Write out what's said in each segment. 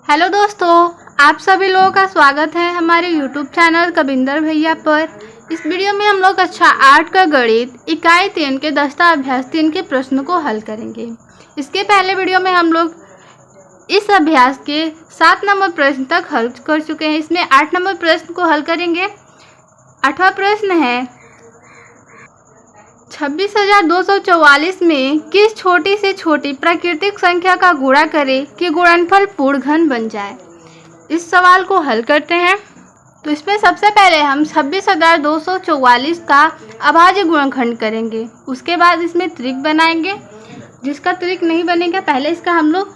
Hello दोस्तों, आप सभी लोगों का स्वागत है हमारे YouTube चैनल कविंदर भैया पर। इस वीडियो में हम लोग कक्षा 8 का गणित इकाई 3 के दस्ता अभ्यास 3 के प्रश्न को हल करेंगे। इसके पहले वीडियो में हम लोग इस अभ्यास के 7 नंबर प्रश्न तक हल कर चुके हैं। इसमें 8 नंबर प्रश्न को हल करेंगे। 8वां प्रश्न है 26,244 में किस छोटी से छोटी प्राकृतिक संख्या का गुणा करें कि गुणनफल पूर्ण घन बन जाए। इस सवाल को हल करते हैं। तो इसमें सबसे पहले हम 26,244 का अभाज्य गुणनखंड करेंगे। उसके बाद इसमें त्रिक बनाएंगे। जिसका त्रिक नहीं बनेगा पहले इसका हम लोग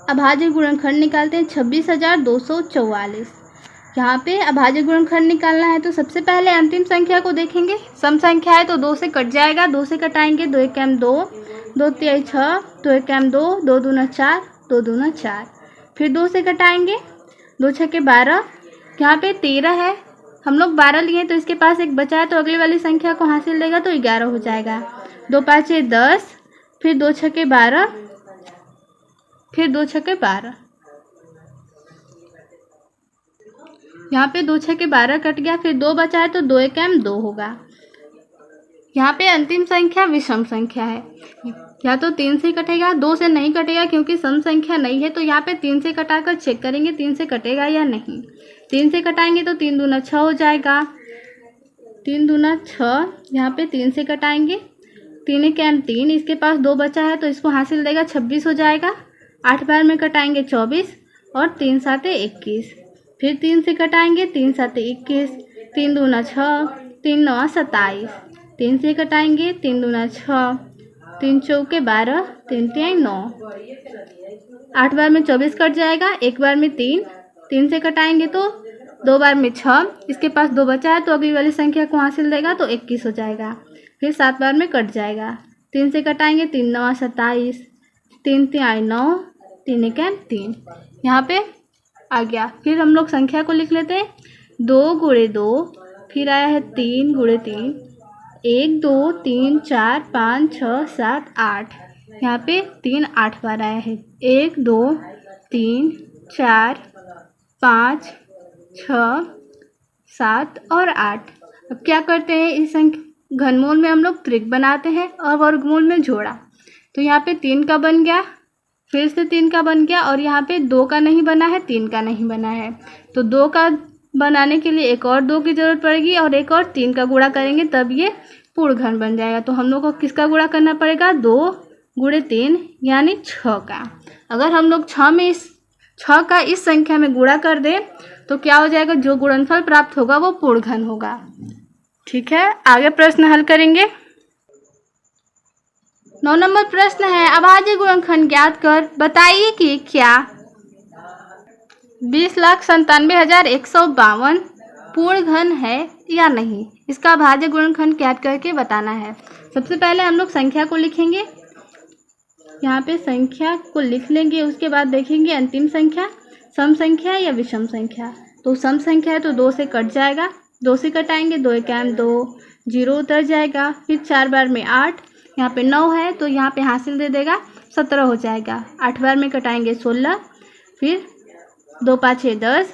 अभाज्य गुणनखंड निकालते हैं। 26,244 यहाँ पे अभाज्य गुणनखंड निकालना है। तो सबसे पहले अंतिम संख्या को देखेंगे। सम संख्या है तो 2 से कट जाएगा। 2 से कटाएंगे 2 एकम 2, 2 तिहाई 6, 2 एकम 2, 2 दूना 4, 2 दूना 4। फिर 2 से कटाएंगे 2 छक्के 12। यहाँ पे 13 है, हम लोग 12 लिए तो इसके पास एक बचा है तो अगली वाली संख्या को हासिल देगा तो 11 हो जाएगा। 2 पाँचे 10, फिर 2 छक्के 12, फिर 2 छक्के 12। यहाँ पे 2 छक्के 12 कट गया। फिर 2 बचा है तो 2 एकम 2 होगा। यहाँ पे अंतिम संख्या विषम संख्या है। या तो 3 से कटेगा, 2 से नहीं कटेगा क्योंकि सम संख्या नहीं है। तो यहाँ पे 3 से कटाकर चेक करेंगे 3 से कटेगा या नहीं। 3 से कटाएंगे तो 3 दूना 6 हो जाएगा। 3 दूना 6, यहाँ पे 3 से कटाएंगे 3 एकम 3, इसके पास 2 बचा है तो इसको हासिल देगा 26 हो जाएगा। 8 बार में कटाएंगे 24 और 3 साते 21। फिर 3 से कटाएंगे 3 साते 21, 3 दूना 6, 3 नवा 27। 3 से कटाएंगे 3 दूना 6, 3 चौके 12, 3 तिहाई 9। 8 बार में 24 कट जाएगा। 1 बार में 3 से कटाएंगे तो 2 बार में 6, इसके पास 2 बचा है तो अगली वाली संख्या को हासिल देगा तो 21 हो जाएगा। फिर 7 बार में कट जाएगा। 3 से कटाएंगे 3 नवा 27, 3 तिहाई 9, 3 एकम 3। यहाँ पे आ गया। फिर हम लोग संख्या को लिख लेते हैं। 2 गुणे 2, फिर आया है 3 गुणे 3, 1 2 3 4 5 6 7 8। यहाँ पे 3 8 बार आया है। 1 2 3 4 5 6 7 और 8। अब क्या करते हैं, इस संख्या घनमूल में हम लोग त्रिक बनाते हैं और वर्गमूल में जोड़ा। तो यहाँ पे 3 का बन गया, फिर से 3 का बन गया और यहाँ पे 2 का नहीं बना है, 3 का नहीं बना है। तो 2 का बनाने के लिए एक और 2 की ज़रूरत पड़ेगी और एक और 3 का गुणा करेंगे तब ये पूर्ण घन बन जाएगा। तो हम लोग को किसका गुणा करना पड़ेगा, 2 गुणे 3 यानी 6 का। अगर हम लोग 6 का इस संख्या में गुणा कर दें तो क्या हो जाएगा, जो गुणनफल प्राप्त होगा वो पूर्ण घन होगा। ठीक है, आगे प्रश्न हल करेंगे। 9 नंबर प्रश्न है अभाज्य गुणनखंड ज्ञात कर बताइए कि क्या 20,97,152 पूर्ण घन है या नहीं। इसका अभाज्य गुणनखंड ज्ञात करके बताना है। सबसे पहले हम लोग संख्या को लिखेंगे। यहाँ पे संख्या को लिख लेंगे, उसके बाद देखेंगे अंतिम संख्या सम संख्या या विषम संख्या। तो सम संख्या है तो 2 से कट जाएगा। 2 से कटाएंगे 2 एकम 2, 0 उतर जाएगा। फिर 4 बार में 8, यहाँ पे 9 है तो यहाँ पे हासिल दे देगा 17 हो जाएगा। 8 बार में कटाएंगे 16, फिर 2 पाँचे 10,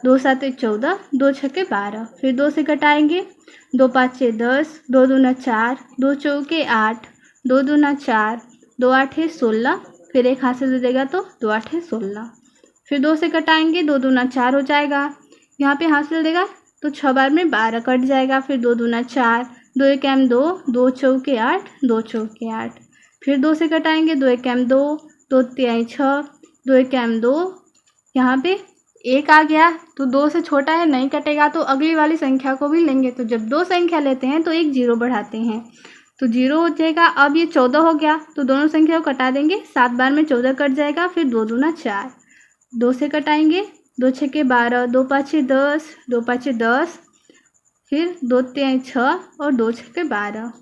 2 साते 14, 2 छक्के 12। फिर 2 से कटाएंगे 2 पाँचे 10, 2 दूना 4, 2 चौके 8, 2 दूना 4, 2 आठे 16। फिर एक हासिल दे देगा तो 2 आठे 16। फिर 2 से कटाएंगे 2 दूना 4 हो जाएगा। यहाँ पे हासिल देगा तो 6 बार में 12 कट जाएगा। फिर 2 दूना 4, 2 एकम 2, 2 चौके 8, 2 चौके 8। फिर 2 से कटाएंगे 2 एकम 2, 2 तिहाई 6, 2 एकम 2। यहाँ पे 1 आ गया तो 2 से छोटा है, नहीं कटेगा तो अगली वाली संख्या को भी लेंगे। तो जब 2 संख्या लेते हैं तो एक 0 बढ़ाते हैं तो 0 हो जाएगा। अब ये 14 हो गया तो दोनों संख्या को कटा देंगे। 7 बार में 14 कट जाएगा। फिर 2 दूना 4, 2 से कटाएंगे 2 छक्के 12, 2 पाँचे 10, 2 पाँचे 10, फिर 2 तिहाई 6 और 2 छक्के 12।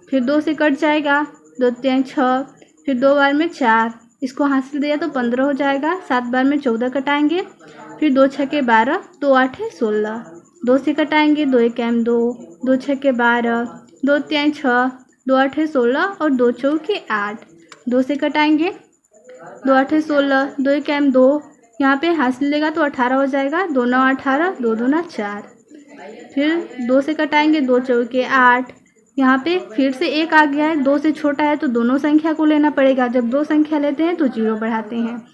फिर 2 से कट जाएगा 2 तिहाई 6, फिर 2 बार में 4, इसको हासिल दिया तो 15 हो जाएगा। 7 बार में 14 कटाएंगे। फिर 2 छक्के 12, 2 आठे 16। 2 से कटाएंगे 2 एकम 2, 2 छक्के 12, 2 तिहाई 6, 2 आठे 16 और 2 चौके 8। 2 से कटाएंगे 2 आठे 16, 2 एकम 2, यहाँ पे हासिल लेगा तो 18 हो जाएगा, 2 9 18, 2 दूना 4। फिर 2 से कटाएंगे, 2 चौके 8। यहाँ पे फिर से 1 आ गया है, 2 से छोटा है तो दोनों संख्या को लेना पड़ेगा। जब 2 संख्या लेते हैं तो 0 बढ़ाते हैं।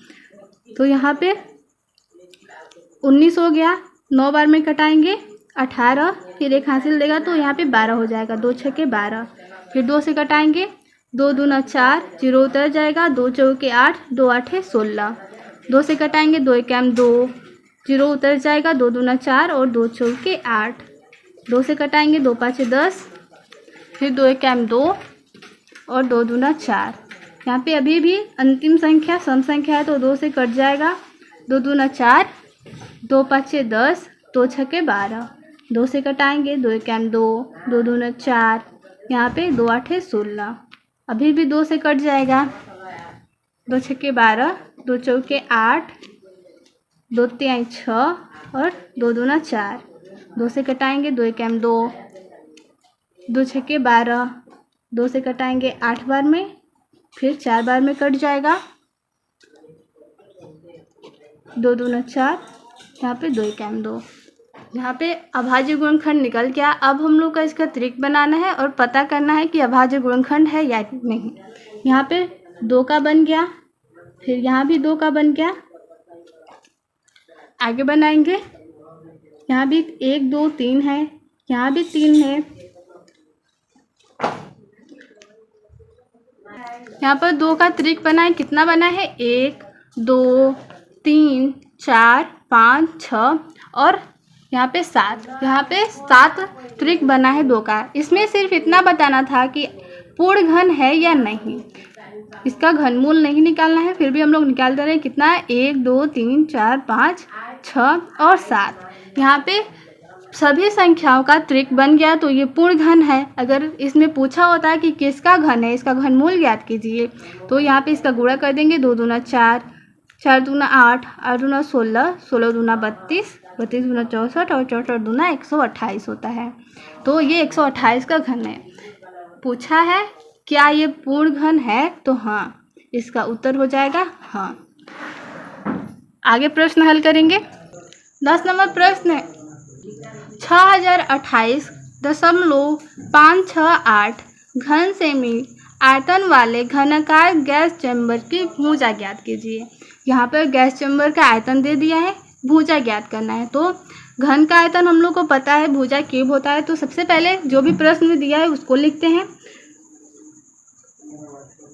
तो यहाँ पे 19 हो गया, 9 बार में कटाएंगे 18, फिर 1 हासिल देगा तो यहाँ पे 12 हो जाएगा, 2 छक्के 12। फिर 2 से कटाएंगे, 2 दूना 4, 0 उतर जाएगा, 2 चौके 8, 2 8 16। 2 से कटाएंगे, 2 एकम 2, 0 उतर जाएगा, 2 दूना 4 और 2 चौके 8। 2 से कटाएंगे, 2 5 10, फिर 2 एकम 2 और 2 दूना 4। यहाँ पे अभी भी अंतिम संख्या सम संख्या है तो 2 से कट जाएगा, 2 दूना 4, 2 5 10, 2 छक्के 12। 2 से कटाएंगे, 2 एकम 2, 2 दूना 4, यहाँ पे 2 8 16। अभी भी 2 से कट जाएगा, 2 छक्के 12, 2 चौके 8, 2 तिहाई 6 और 2 दूना 4। 2 से कटाएंगे, 2 एकम 2, 2 छक्के 12, 2 से कटाएंगे 8 बार में, फिर 4 बार में कट जाएगा, 2 दूना 4, यहाँ पे 2 एकम 2। यहाँ पे अभाज्य गुणनखंड निकल गया। अब हम लोग का इसका ट्रिक बनाना है और पता करना है कि अभाज्य गुणनखंड है या नहीं। यहाँ पे 2 का बन गया, फिर यहाँ भी 2 का बन गया। आगे बनाएंगे, यहाँ भी 1 2 3 है, यहाँ भी 3 है। यहाँ पर 2 का त्रिक बना है, कितना बना है? 1 2 3 4 5 6 और यहाँ पे 7। यहाँ पे 7 त्रिक बना है 2 का। इसमें सिर्फ इतना बताना था कि पूर्ण घन है या नहीं, इसका घनमूल नहीं निकालना है। फिर भी हम लोग निकाल दे रहे हैं, कितना है? 1 2 3 4 5 6 और 7। यहाँ पे सभी संख्याओं का त्रिक बन गया तो ये पूर्ण घन है। अगर इसमें पूछा होता है कि किसका घन है, इसका घनमूल ज्ञात कीजिए, तो यहाँ पे इसका गुणा कर देंगे। 2 दूना 4, 4 दूना 8, 8 दूना 16, 16 दूना 32, 32 दूना 64 और 64 दूना 128 होता है। तो ये 128 का घन है। पूछा है क्या ये पूर्ण घन है, तो हाँ, इसका उत्तर हो जाएगा हाँ। आगे प्रश्न हल करेंगे। 10 नंबर प्रश्न है, 6028.568 घन सेमी आयतन वाले घनाकार गैस चैम्बर की भुजा ज्ञात कीजिए। यहाँ पर गैस चैम्बर का आयतन दे दिया है, भुजा ज्ञात करना है। तो घन का आयतन हम लोग को पता है, भुजा क्यूब होता है। तो सबसे पहले जो भी प्रश्न में दिया है उसको लिखते हैं।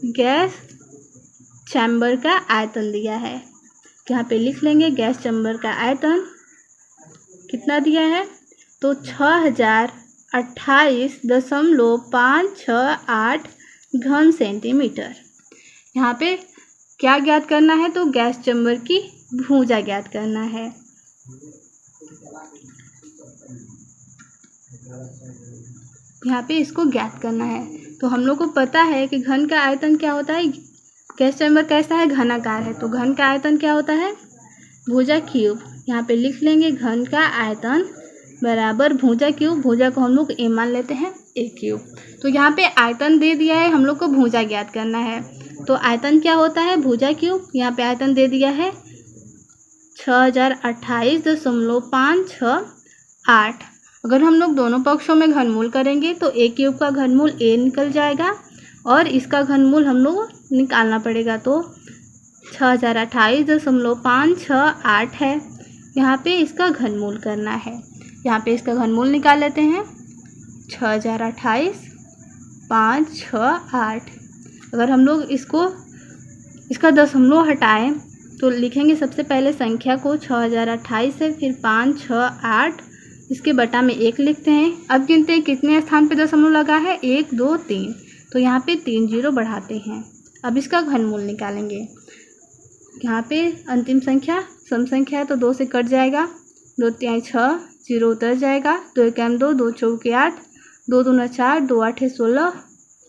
गैस चैम्बर का आयतन दिया है, यहाँ पे लिख लेंगे। गैस चैम्बर का आयतन कितना दिया है, तो 6028.568 घन सेंटीमीटर। यहाँ पे क्या ज्ञात करना है, तो गैस चैम्बर की भुजा ज्ञात करना है। यहाँ पे इसको ज्ञात करना है। तो हम लोग को पता है कि घन का आयतन क्या होता है। गैस चैम्बर कैसा है, घनाकार है, तो घन का आयतन क्या होता है, भुजा क्यूब। यहाँ पे लिख लेंगे घन का आयतन बराबर भुजा क्यूब। भुजा को हम लोग ए मान लेते हैं, ए क्यूब। तो यहाँ पे आयतन दे दिया है, हम लोग को भुजा ज्ञात करना है। तो आयतन क्या होता है, भुजा क्यूब। यहाँ पे आयतन दे दिया है 6028.568। अगर हम लोग दोनों पक्षों में घनमूल करेंगे तो ए क्यूब का घनमूल ए निकल जाएगा और इसका घनमूल हम लोग निकालना पड़ेगा। तो 6028.568 है, यहाँ पे इसका घनमूल करना है। यहाँ पे इसका घनमूल निकाल लेते हैं, 6028.568। अगर हम लोग इसका दशमलव हटाएं तो लिखेंगे सबसे पहले संख्या को 6028 से, फिर 568, इसके बटा में 1 लिखते हैं। अब गिनते हैं कितने स्थान पे दशमलव लगा है, 1 2 3, तो यहाँ पे 3 0 बढ़ाते हैं। अब इसका घनमूल निकालेंगे। यहाँ पे अंतिम संख्या सम संख्या है तो 2 से कट जाएगा, 2 तिहाई 6, 0 उतर जाएगा, 2 एकम 2, 2 चौके 8, 2 दूना 4, 2 8 16,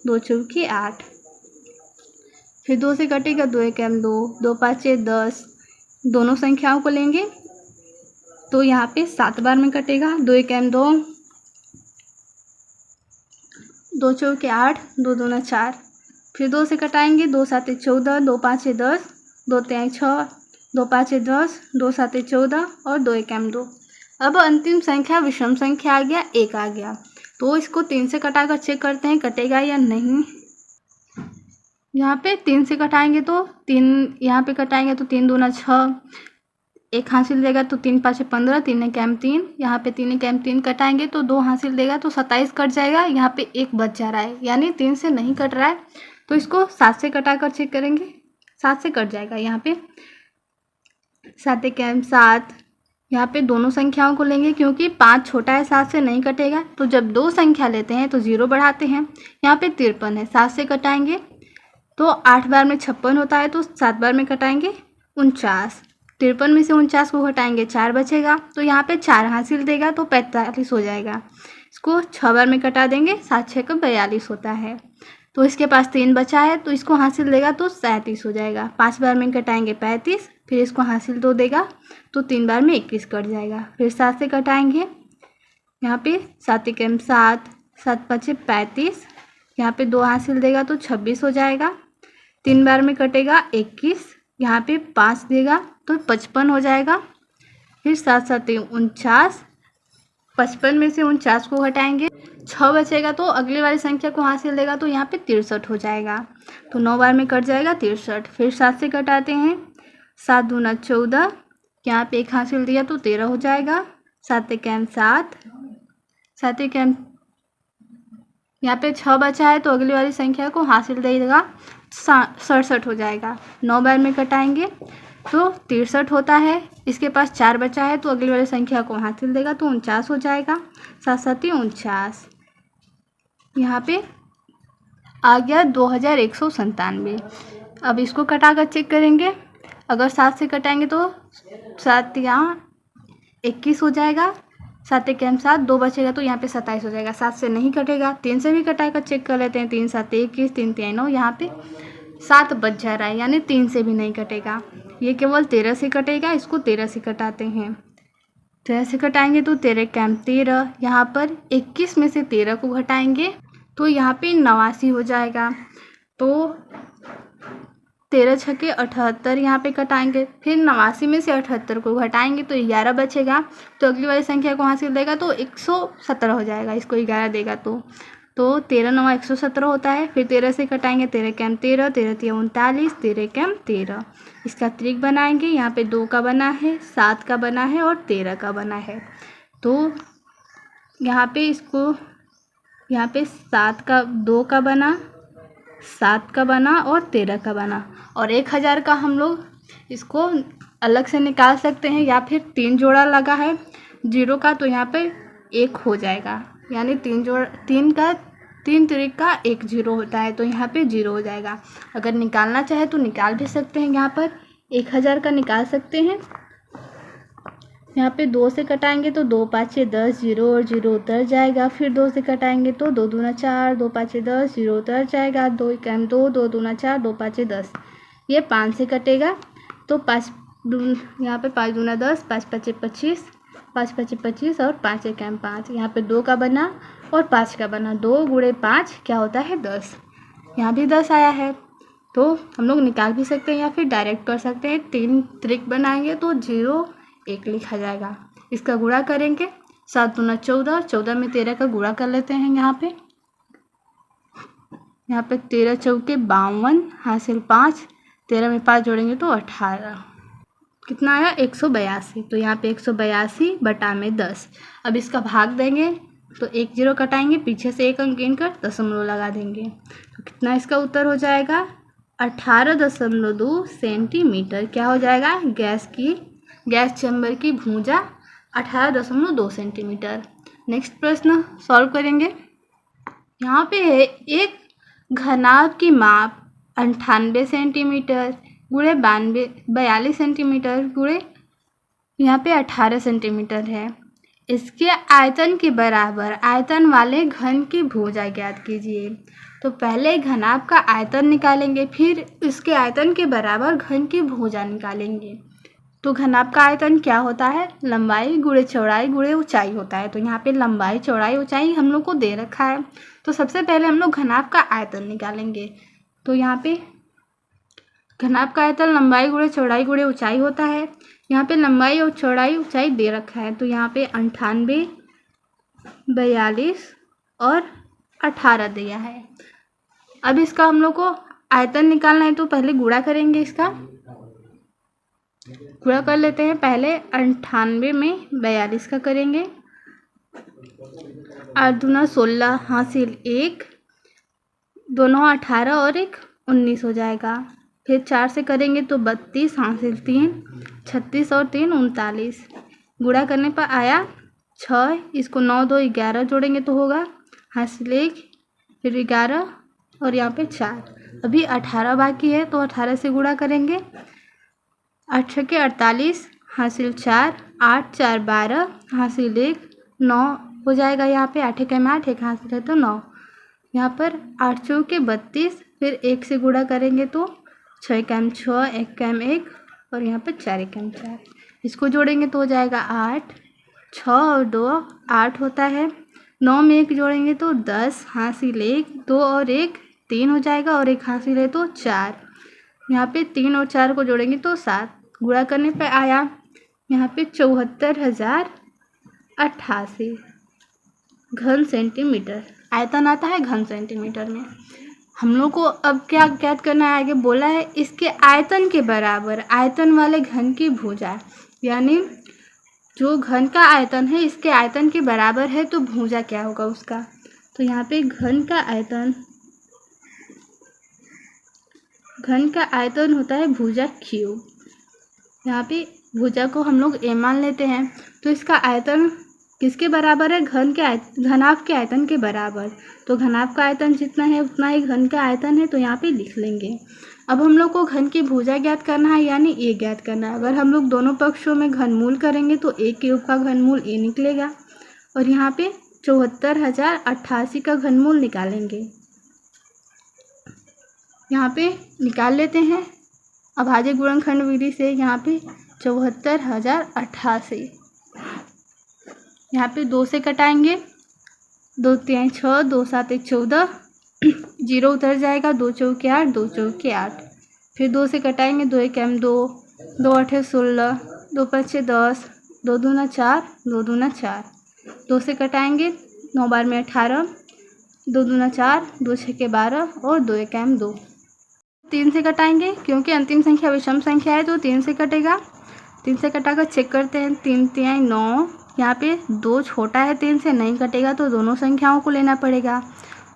2 चौके 8। फिर 2 से कटेगा, 2 एकम 2, 2 5 10, दोनों संख्याओं को लेंगे तो यहाँ पे 7 बार में कटेगा। 2 एकम 2, 2 चौके 8, 2 दूना 4। फिर 2 से कटाएंगे, 2 7 14, 2 5 10, 2 तिहाई 6, 2 5 10, 2 7 14 और 2 1 2। अब अंतिम संख्या विषम संख्या आ गया, 1 आ गया। तो इसको 3 से कटाकर चेक करते हैं कटेगा या नहीं। यहाँ पे 3 से कटाएंगे तो 3, यहाँ पे कटाएंगे तो 3 दूना 6, 1 हासिल देगा तो 3 5 15, 3 1 3। यहाँ पे 3 1 3 कटाएंगे तो 2 हासिल देगा तो 27 कट जाएगा। यहाँ पे 1 बच जा रहा है, यानी 3 से नहीं कट रहा है। तो इसको 7 से कटाकर चेक करेंगे, 7 से कट जाएगा। यहाँ पे 7 1 7। यहाँ पे दोनों संख्याओं को लेंगे क्योंकि 5 छोटा है, 7 से नहीं कटेगा। तो जब 2 संख्या लेते हैं तो 0 बढ़ाते हैं। यहाँ पे 53 है, 7 से कटाएंगे तो 8 बार में 56 होता है, तो 7 बार में कटाएंगे 49। 53 में से 49 को घटाएंगे 4 बचेगा, तो यहाँ पे 4 हासिल देगा तो 45 हो जाएगा। इसको 6 बार में कटा देंगे, 7 6 का 42 होता है। तो इसके पास 3 बचा है तो इसको हासिल देगा तो 37 हो जाएगा। 5 बार में कटाएंगे 35, फिर इसको हासिल 2 देगा तो 3 बार में 21 कट जाएगा। फिर 7 से कटाएंगे, यहाँ पे 7 1 7, 7 5 35, यहाँ पे 2 हासिल देगा तो 26 हो जाएगा। 3 बार में कटेगा 21, यहाँ पे 5 देगा तो 55 हो जाएगा। फिर 7 7 49, 55 में से 49 को घटाएंगे, 6 बचेगा तो अगली वाली संख्या को हासिल देगा तो यहाँ पे 63 हो जाएगा। तो 9 बार में कट जाएगा 63। फिर 7 से कटाते हैं, 7 दूना 14, यहाँ पे 1 हासिल दिया तो 13 हो जाएगा। 7 1 7, 7 1 यहाँ पे 6 बचा है तो अगली वाली संख्या को हासिल देगा 67 हो जाएगा। 9 बार में कटाएंगे तो 63 होता है। इसके पास 4 बचा है तो अगली वाली संख्या को हासिल देगा तो 49 हो जाएगा। 7 7 49, यहाँ पे आ गया 2197। अब इसको कटा कर चेक करेंगे। अगर 7 से कटाएंगे तो 7 यहाँ 21 हो जाएगा। 7 1 7, 2 बचेगा तो यहाँ पे 27 हो जाएगा। 7 से नहीं कटेगा, 3 से भी कटाकर चेक कर लेते हैं। 3 7 21, 3 3 9, यहाँ पे 7 बच जा रहा है, यानी 3 से भी नहीं कटेगा। ये केवल 13 से कटेगा, इसको 13 से कटाते हैं। 13 से कटाएंगे तो 13 1 13, यहाँ पर 21 में से 13 को घटाएंगे तो यहाँ पे 89 हो जाएगा। तो 13 छके 78, यहाँ पे कटाएंगे। फिर 89 में से 78 को घटाएंगे तो 11 बचेगा। तो अगली वाली संख्या को हासिल देगा तो 117 हो जाएगा, इसको 11 देगा तो 13 9 117 होता है। फिर 13 से कटाएंगे, 13 1 13, 13 3 39, 13 1 13। इसका त्रिक बनाएंगे, यहाँ पे 2 का बना है, 7 का बना है और 13 का बना है। तो यहाँ पे इसको, यहाँ पे 7 का 2 का बना, 7 का बना और 13 का बना। और 1000 का हम लोग इसको अलग से निकाल सकते हैं, या फिर 3 जोड़ा लगा है 0 का तो यहाँ पे 1 हो जाएगा, यानी 3 त्रिक का 1 0 होता है तो यहाँ पे 0 हो जाएगा। अगर निकालना चाहे तो निकाल भी सकते हैं, यहाँ पर 1000 का निकाल सकते हैं। यहाँ पे 2 से कटाएंगे तो 2 5 10, 0 और 0 उतर जाएगा। फिर 2 से कटाएंगे तो 2 दूना 4, 2 5 10, 0 उतर जाएगा। 2 1 2, 2 दूना 4, 2 5 10। ये 5 से कटेगा तो 5 यहाँ पे 5 दूना 10, 5 5 25, 5 5 25 और 5 1 5। यहाँ पे 2 का बना और 5 का बना, 2 गुणे 5 क्या होता है 10। यहाँ भी 10 आया है, तो हम लोग निकाल भी सकते हैं या फिर डायरेक्ट कर सकते हैं। 3 त्रिक बनाएंगे तो 0 1 लिखा जाएगा। इसका गुणा करेंगे, 7 दूना 14, 14 में 13 का गुणा कर लेते हैं। यहाँ पे 13 चौके 52, हासिल 5, 13 में 5 जोड़ेंगे तो 18। कितना आया 182। तो यहाँ पे 182 बटा में 10। अब इसका भाग देंगे तो 1 0 कटाएंगे, पीछे से 1 अंक गिनकर दशमलव लगा देंगे। तो कितना इसका उत्तर हो जाएगा 18.2 सेंटीमीटर। क्या हो जाएगा, गैस चैम्बर की भुजा 18.2 सेंटीमीटर। नेक्स्ट प्रश्न सॉल्व करेंगे। यहाँ पे है एक घनाभ की माप 98 सेंटीमीटर गुणे 42 सेंटीमीटर गुणे यहाँ पे 18 सेंटीमीटर है। इसके आयतन के बराबर आयतन वाले घन की भुजा ज्ञात कीजिए। तो पहले घनाभ का आयतन निकालेंगे, फिर इसके आयतन के बराबर घन की भुजा निकालेंगे। तो घनाभ का आयतन क्या होता है, लंबाई गुणे चौड़ाई गुणे ऊंचाई होता है। तो यहाँ पे लंबाई चौड़ाई ऊंचाई हम लोग को दे रखा है। तो सबसे पहले हम लोग घनाभ का आयतन निकालेंगे। तो यहाँ पे घनाभ का आयतन लंबाई गुणे चौड़ाई गुणे ऊंचाई होता है। यहाँ पे लंबाई और चौड़ाई ऊंचाई दे रखा है, तो यहाँ पे 98, 42 और 18 दिया है। अब इसका हम लोग को आयतन निकालना है, तो पहले गुणा करेंगे। इसका गुणा कर लेते हैं। पहले 98 में 42 का करेंगे। 8 दूना 16 हासिल 1, दोनों 18 और 1 19 हो जाएगा। फिर 4 से करेंगे तो 32 हासिल 3, 36 और 3 39। गुणा करने पर आया 6, इसको 9 2 11 जोड़ेंगे तो होगा हासिल 1, फिर 11 और यहाँ पे 4। अभी 18 बाकी है, तो 18 से गुणा करेंगे। 8 छके 48 हासिल 4, 8 4 12 हासिल 1 9 हो जाएगा। यहाँ पे 8 एकम 8, 1 हासिल है तो 9। यहाँ पर 8 चौके 32, फिर 1 से गुणा करेंगे तो 6 एकम 6, 1 एकम 1 और यहाँ पर 4 एकम 4। इसको जोड़ेंगे तो हो जाएगा 8, 6 और 2 8 होता है। 9 में 1 जोड़ेंगे तो 10 हासिल 1, 2 और 1 3 हो जाएगा और 1 हासिल है तो 4। यहाँ पे 3 और 4 को जोड़ेंगे तो 7। गुणा करने पर आया यहाँ पे 74,088 घन सेंटीमीटर आयतन आता है घन सेंटीमीटर में। हम लोग को अब क्या ज्ञात करना है, आगे बोला है इसके आयतन के बराबर आयतन वाले घन की भुजा, यानी जो घन का आयतन है इसके आयतन के बराबर है तो भुजा क्या होगा उसका। तो यहाँ पे घन का आयतन होता है भुजा क्यूब। यहाँ पे भुजा को हम लोग a मान लेते हैं, तो इसका आयतन किसके बराबर है, घनाभ के आयतन के बराबर। तो घनाभ का आयतन जितना है उतना ही घन का आयतन है, तो यहाँ पे लिख लेंगे। अब हम लोग को घन की भुजा ज्ञात करना है, यानी a ज्ञात करना है। अगर हम लोग दोनों पक्षों में घनमूल करेंगे तो a क्यूब का घनमूल a निकलेगा और यहाँ पे 74,088 का घनमूल निकालेंगे। यहाँ पे निकाल लेते हैं अभाज्य गुणनखंड विधि से। यहाँ पे 74,088 यहाँ पे 2 से कटाएंगे, 2 3 6, 2 7 1 14, 0 उतर जाएगा, 2 चौके 8, 2 चौके 8। फिर 2 से कटाएंगे, 2 एकम 2, 2 8 16, 2 5 10, 2 दूना 4, 2 दूना 4। 2 से कटाएंगे, 9 बार में 18, 2 दूना 4, 2 छके 12 और 2 एकम 2। 3 से कटाएंगे क्योंकि अंतिम संख्या विषम संख्या है, तो 3 से कटेगा। 3 से कटाकर चेक करते हैं, 3 3 9। यहाँ पे 2 छोटा है, 3 से नहीं कटेगा तो दोनों संख्याओं को लेना पड़ेगा।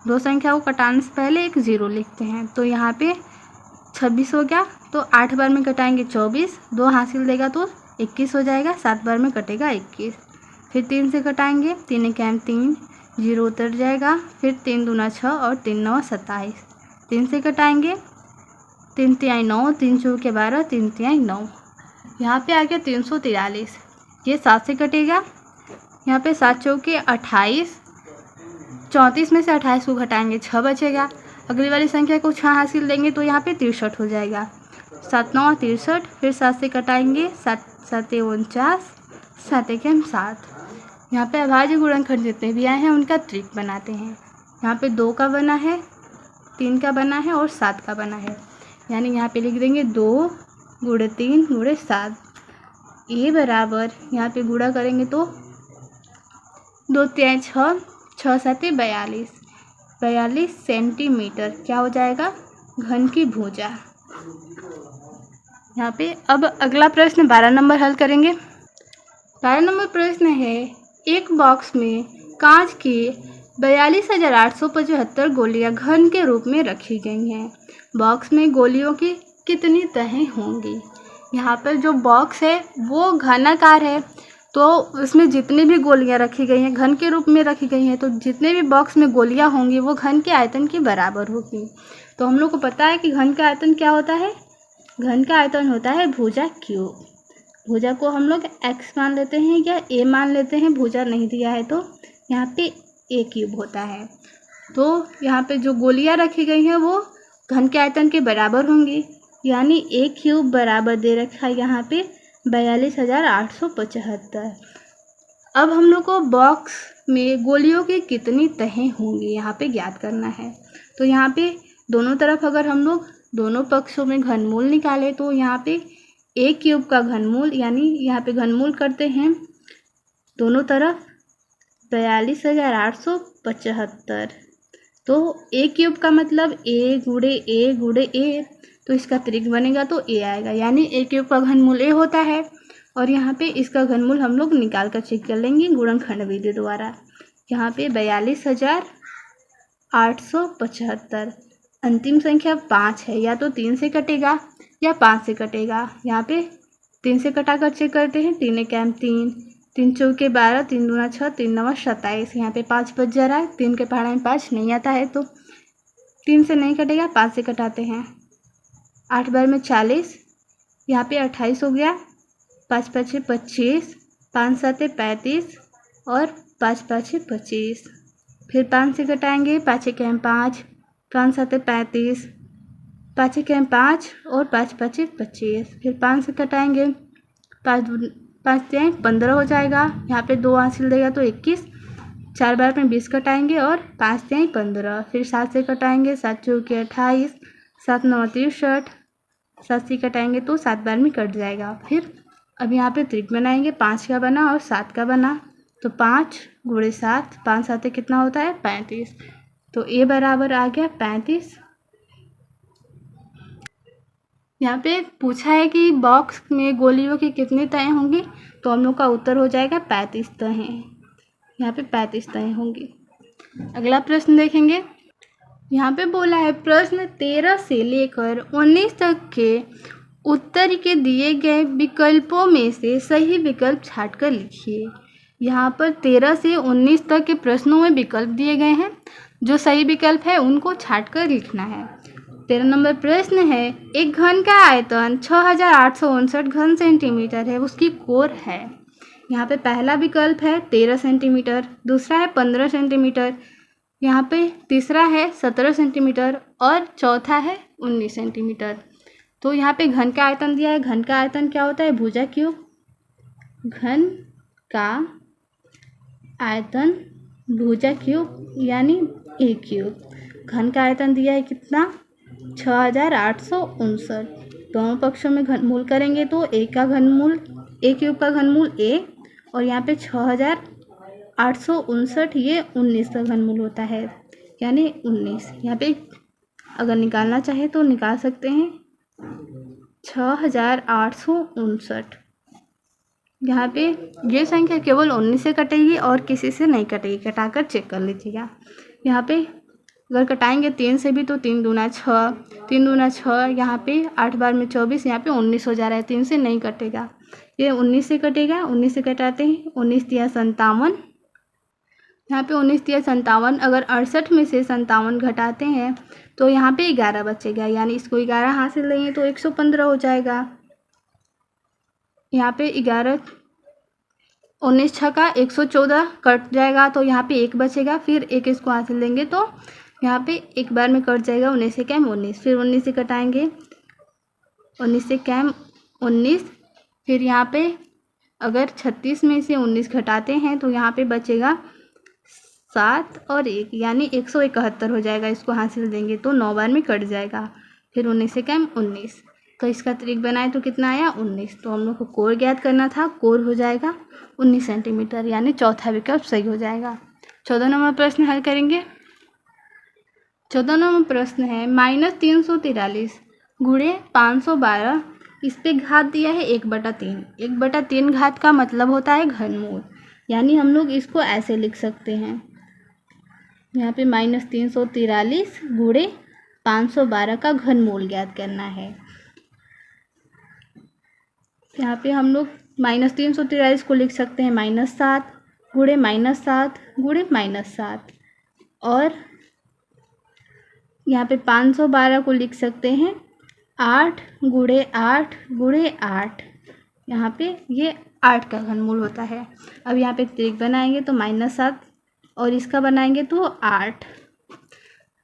2 संख्याओं को कटाने से पहले एक 0 लिखते हैं, तो यहाँ पे 26 हो गया। तो 8 बार में कटाएंगे 24, 2 हासिल देगा तो 21 हो जाएगा। 7 बार में कटेगा 21। फिर 3 से कटाएंगे, 3 एकम 3, 0 उतर जाएगा। फिर 3 दूना 6 और 3 9 27। 3 से कटाएंगे, 3 3 9, 3 चौके 12, 3 3 9। यहाँ पे आ गया 343। ये 7 से कटेगा, यहाँ पे 7 चौके 28, 34 में से 28 को घटाएंगे 6 बचेगा। अगली वाली संख्या को 6 हासिल देंगे तो यहाँ पे 63 हो जाएगा। 7 9 63। फिर 7 से कटाएंगे, 7 7 49, 7 एकम 7। यहाँ पे अभाज्य गुणनखंड जितने भी आए हैं उनका ट्रिक बनाते हैं। यहाँ पे 2 का बना है, 3 का बना है और 7 का बना है, यानी यहाँ पे लिख देंगे 2 गुणे 3 गुणे 7। ए बराबर यहाँ पे गुणा करेंगे तो 2 3 6, 6 7 42, 42 सेंटीमीटर क्या हो जाएगा, घन की भुजा। यहाँ पे अब अगला प्रश्न 12 नंबर हल करेंगे। 12 नंबर प्रश्न है, एक बॉक्स में कांच की 42,875 गोलियां घन के रूप में रखी गई हैं। बॉक्स में गोलियों की कितनी तहें होंगी। यहाँ पर जो बॉक्स है वो घनाकार है, तो उसमें जितनी भी गोलियां रखी गई हैं घन के रूप में रखी गई हैं, तो जितने भी बॉक्स में गोलियां होंगी वो घन के आयतन के बराबर होगी। तो हम लोग को पता है कि घन का आयतन क्या होता है, घन का आयतन होता है भुजा क्यूब। भुजा को हम लोग x मान लेते हैं या a मान लेते हैं, भुजा नहीं दिया है तो यहाँ पे a क्यूब होता है। तो यहाँ पे जो गोलियां रखी गई हैं वो घन के आयतन के बराबर होंगी, यानी a क्यूब बराबर दे रखा है यहाँ पे 42,875। अब हम लोग को बॉक्स में गोलियों की कितनी तहें होंगी यहाँ पे ज्ञात करना है। तो यहाँ पे दोनों तरफ अगर हम लोग दोनों पक्षों में घनमूल निकाले तो यहाँ पे a क्यूब का घनमूल यानी यहाँ पे घनमूल करते हैं दोनों तरफ 42,875। तो a क्यूब का मतलब a गुणे a तो इसका त्रिक बनेगा तो a आएगा, यानी a क्यूब का घनमूल a होता है। और यहाँ पे इसका घनमूल हम लोग निकाल कर चेक कर लेंगे गुणनखंड विधि द्वारा। यहाँ पे 42,875। अंतिम संख्या 5 है, या तो 3 से कटेगा या 5 से कटेगा। यहाँ पे 3 से कटा कर चेक करते हैं। 3 एकम 3, 3 चौके 12, 3 दूना 6, 3 नवा 27। यहाँ पे 5 बच जा रहा है, 3 के पहाड़ा में 5 नहीं आता है तो 3 से नहीं कटेगा, 5 से कटाते हैं। 8 बार में 40, यहाँ पे 28 हो गया। 5 5 25, 5 7 35 और 5 5 25। फिर 5 से कटाएंगे, 5 एकम 5, 5 7 35, 5 एकम 5 और 5 5 25। फिर 5 से कटाएंगे, 5 15 हो जाएगा। यहाँ पे 2 हासिल देगा तो 21। 4 बार में 20 कटाएंगे और 5 15। फिर 7 से कटाएंगे, 7 चौके 28, 7 9 63। 7 से कटाएंगे तो 7 बार में कट जाएगा। फिर अब यहाँ पे त्रिक बनाएंगे, 5 का बना और 7 का बना तो 5 गुणे 7, 5 7 कितना होता है 35। तो a बराबर आ गया 35। यहाँ पे पूछा है कि बॉक्स में गोलियों की कितनी तहें होंगी, तो हम लोग का उत्तर हो जाएगा 35 तहें। यहाँ पे 35 तहें होंगी। अगला प्रश्न देखेंगे। यहाँ पे बोला है प्रश्न 13 से लेकर 19 तक के उत्तर के दिए गए विकल्पों में से सही विकल्प छांटकर लिखिए। यहाँ पर 13 से 19 तक के प्रश्नों में विकल्प दिए गए हैं, जो सही विकल्प है उनको छांटकर लिखना है। 13 नंबर प्रश्न है, एक घन का आयतन 6,859 घन सेंटीमीटर है, उसकी कोर है। यहाँ पे पहला विकल्प है 13 सेंटीमीटर, दूसरा है 15 सेंटीमीटर, यहाँ पे तीसरा है 17 सेंटीमीटर और चौथा है 19 सेंटीमीटर। तो यहाँ पे घन का आयतन दिया है। घन का आयतन क्या होता है, भुजा क्यूब। घन का आयतन भुजा क्यूब यानी a क्यूब। घन का आयतन दिया है कितना, 6,859। दोनों पक्षों में घनमूल करेंगे तो a का घनमूल, a क्यूब का घनमूल a और यहाँ पे 6,859 ये 19 का घनमूल होता है, यानी 19। यहाँ पे अगर निकालना चाहे तो निकाल सकते हैं 6,859। यहाँ पे ये संख्या केवल 19 से कटेगी और किसी से नहीं कटेगी, कटाकर चेक कर लीजिएगा। यहाँ पे अगर कटाएंगे 3 से भी तो 3 दूना 6, 3 दूना 6, यहाँ पे 8 बार में 24, यहाँ पे 19 हो जा रहा है। 3 से नहीं कटेगा, ये 19 से कटेगा। 19 से कटाते हैं, 19 तिया 57। यहाँ पे 19 तिया 57। अगर 68 में से 57 घटाते हैं तो यहाँ पे 11 बचेगा, यानी इसको 11 हासिल लेंगे तो 115 हो जाएगा। यहाँ पे 11, 19 छक्का 114 कट जाएगा तो यहाँ पे 1 बचेगा। फिर 1 इसको हासिल लेंगे तो यहाँ पे एक बार में कट जाएगा। 19 से कैम 19, फिर 19 से कटाएंगे, 19 से कैम 19। फिर यहाँ पे अगर 36 में से 19 घटाते हैं तो यहाँ पे बचेगा 7 और 1, यानी 171 हो जाएगा। इसको हासिल देंगे तो 9 बार में कट जाएगा। फिर 19 से कैम 19, तो इसका त्रिक बनाए तो कितना आया 19। तो हम लोग को कोर ज्ञात करना था, कोर हो जाएगा 19 सेंटीमीटर, यानी चौथा विकल्प सही हो जाएगा। 14 नंबर प्रश्न हल करेंगे। 14 नंबर प्रश्न है, -343 गुणे 512, इस पे घात दिया है 1/3। 1/3 घात का मतलब होता है घनमूल, यानी हम लोग इसको ऐसे लिख सकते हैं। यहाँ पे -343 गुणे 512 का घनमूल ज्ञात करना है। यहाँ पे हम लोग -343 को लिख सकते हैं -7 गुणे -7 गुणे -7, और यहाँ पे 512 को लिख सकते हैं 8 गुणे 8 गुणे 8। यहाँ पे ये 8 का घनमूल होता है। अब यहाँ पे त्रिक बनाएंगे तो -7 और इसका बनाएंगे तो 8।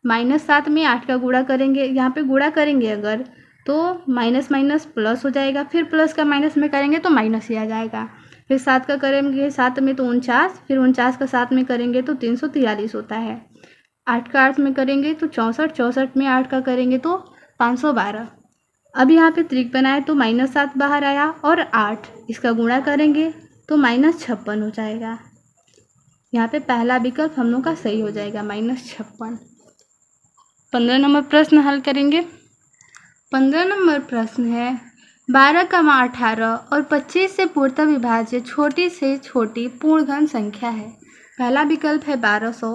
-7 में 8 का गुणा करेंगे, यहाँ पे गुणा करेंगे अगर तो माइनस माइनस प्लस हो जाएगा। फिर प्लस का माइनस में करेंगे तो माइनस ही आ जाएगा। फिर 7 का करेंगे 7 में तो 49, फिर 49 का 7 में करेंगे तो 343 होता है। 8 का 8 में करेंगे तो 64, 64 में 8 का करेंगे तो 512। अब यहाँ पे त्रिक बनाए तो -7 बाहर आया और 8 इसका गुणा करेंगे तो -56 हो जाएगा। यहाँ पे पहला विकल्प हम लोग का सही हो जाएगा, -56। 15 नंबर प्रश्न हल करेंगे। 15 नंबर प्रश्न है 12, 18 और 25 से पूर्णतः विभाज्य छोटी से छोटी पूर्ण घन संख्या है। पहला विकल्प है 1200,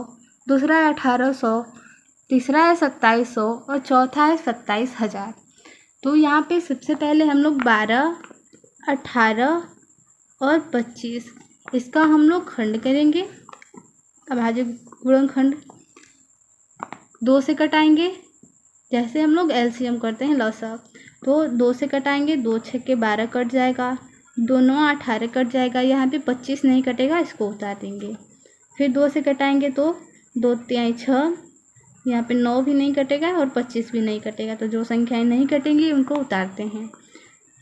दूसरा है 1800, तीसरा है 2700 और चौथा है 27,000। तो यहाँ पे सबसे पहले हम लोग 12, 18 और 25 इसका हम लोग खंड करेंगे, अभाज्य गुणनखंड 2 से कटाएंगे। जैसे हम लोग एलसीएम करते हैं लॉसा, तो 2 से कटाएंगे, 2 छक्के 12 कट जाएगा, 2 9 18 कट जाएगा। यहाँ पे 25 नहीं कटेगा, इसको उतार देंगे। फिर 2 से कटाएंगे तो 2 तिहाई 6, यहाँ पे 9 भी नहीं कटेगा और 25 भी नहीं कटेगा। तो जो संख्याएं नहीं कटेंगी उनको उतारते हैं।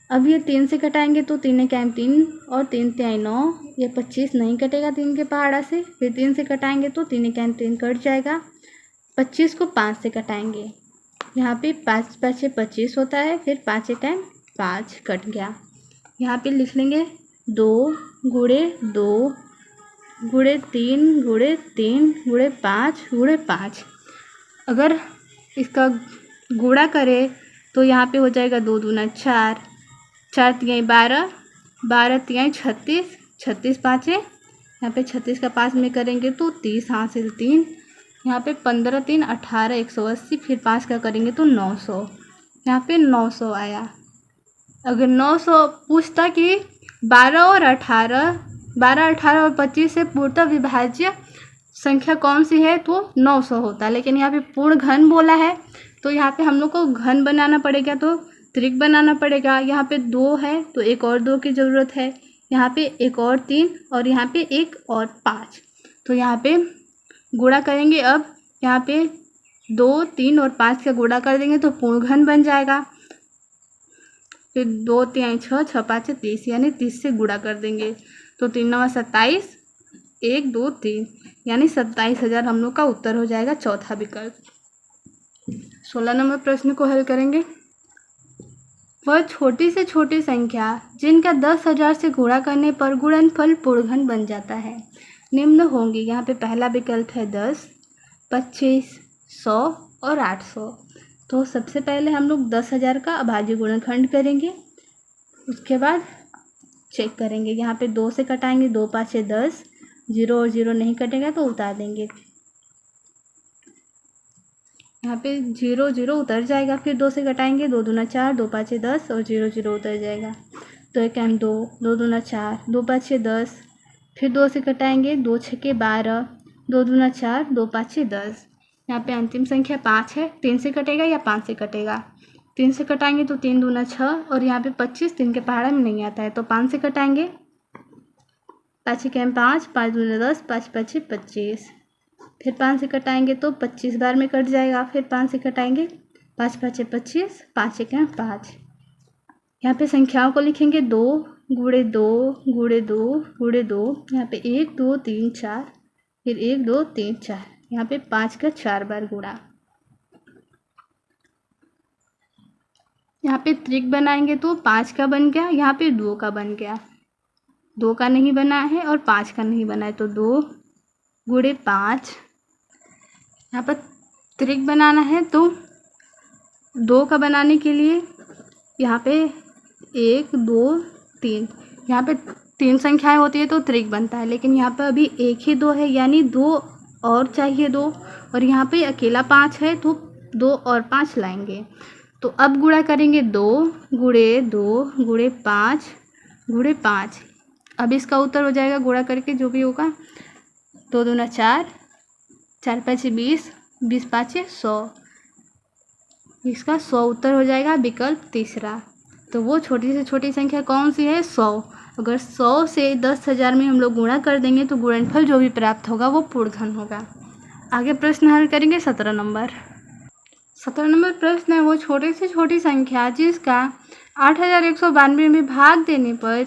अब ये 3 से कटाएंगे तो 3 कैम 3 और 3 तिहाई 9, ये 25 नहीं कटेगा 3 के पहाड़ा से। फिर 3 से कटाएंगे तो 3 कैम 3 कट जाएगा। 25 को 5 से कटाएंगे, यहाँ पे 5 5 25 होता है। फिर 5 कैम 5 कट गया। यहाँ पे लिख लेंगे 2 गुणे 2 गुणे 3 गुणे 3 गुणे 5 गुणे 5। अगर इसका गुणा करें तो यहाँ पे हो जाएगा 2 दूना 4, 4 तिहाई 12, 12 तिहाई 36, 36 पाँचे, यहाँ पे 36 का 5 में करेंगे तो 30 हासिल 3, यहाँ पे 15 3 18 180, फिर 5 का करेंगे तो 900, यहाँ पे 900 आया। अगर 900 पूछता कि 12 और 18, 12, 18 और 25 से पूर्णतः विभाज्य संख्या कौन सी है, तो 900 होता है। लेकिन यहाँ पे पूर्ण घन बोला है तो यहाँ पे हम लोग को घन बनाना पड़ेगा, तो त्रिक बनाना पड़ेगा। यहाँ पे 2 है तो एक और 2 की ज़रूरत है, यहाँ पे एक और 3 और यहाँ पे एक और 5। तो यहाँ पे गुणा करेंगे। अब यहाँ पे 2 3 और 5 का गुणा कर देंगे तो पूर्ण घन बन जाएगा। फिर 2 तिहाई 6, 6 5 30, यानी 30 से गुणा कर देंगे तो 3 9 27, 1 2 3, यानी 27,000 हम लोग का उत्तर हो जाएगा, चौथा विकल्प। 16 नंबर प्रश्न को हल करेंगे। वह छोटी से छोटी संख्या जिनका 10,000 से गुणा करने पर गुणनफल पूर्णघन बन जाता है निम्न होंगी। यहाँ पे पहला विकल्प है 10, 25, 100 और 800। तो सबसे पहले हम लोग 10,000 का अभाज्य गुणनखंड करेंगे, उसके बाद चेक करेंगे। यहाँ पे 2 से कटाएंगे, 2 5 10, 0 और 0 नहीं कटेगा तो उतार देंगे। यहाँ पे 0 0 उतर जाएगा। फिर 2 से कटाएंगे, 2 दूना 4, 2 5 10 और 0 0 उतर जाएगा। तो एक एम 2, 2 दूना 4, 2 5 10। फिर 2 से कटाएंगे, 2 छक्के 12, 2 दूना 4, 2 5 10। यहाँ पे अंतिम संख्या 5 है। 3 से कटेगा या 5 से कटेगा? 3 से कटाएंगे तो 3 दूना 6 और यहाँ पे 25 3 के पहाड़ा में नहीं आता है तो 5 से कटाएंगे। 5 कैम 5, 5 दूना 10, 5 5 25। फिर 5 से कटाएंगे तो 25 बार में कट जाएगा। फिर 5 से कटाएंगे, 5 5 25, 5 कैम 5। यहाँ पे संख्याओं को लिखेंगे 2 गुणे 2 गुणे 2 गुणे 2। यहाँ पे 1 2 3 4, फिर 1 2 3 4। यहाँ पे 5 का 4 बार गुणा। यहाँ पे त्रिक बनाएंगे तो 5 का बन गया, यहाँ पे 2 का बन गया। 2 का नहीं बना है और 5 का नहीं बना है तो 2 गुणे 5। यहाँ पर त्रिक बनाना है तो 2 का बनाने के लिए यहाँ पे 1 2 3, यहाँ पे 3 संख्याएं होती है तो त्रिक बनता है। लेकिन यहाँ पर अभी 1 ही 2 है, यानी 2 और चाहिए 2, और यहाँ पे अकेला 5 है तो 2 और 5 लाएंगे। तो अब गुणा करेंगे 2 गुणे 2 गुणे 5 गुणे 5। अब इसका उत्तर हो जाएगा गुणा करके जो भी होगा। 2 दूना 4, 4 5 20, 20 5 100। इसका 100 उत्तर हो जाएगा, विकल्प तीसरा। तो वो छोटी से छोटी संख्या कौन सी है? 100। अगर 100 से 10,000 में हम लोग गुणा कर देंगे तो गुणनफल जो भी प्राप्त होगा वो पूर्णघन होगा। आगे प्रश्न हल करेंगे 17 नंबर। 17 नंबर प्रश्न है वो छोटी से छोटी संख्या जिसका 8,192 में भाग देने पर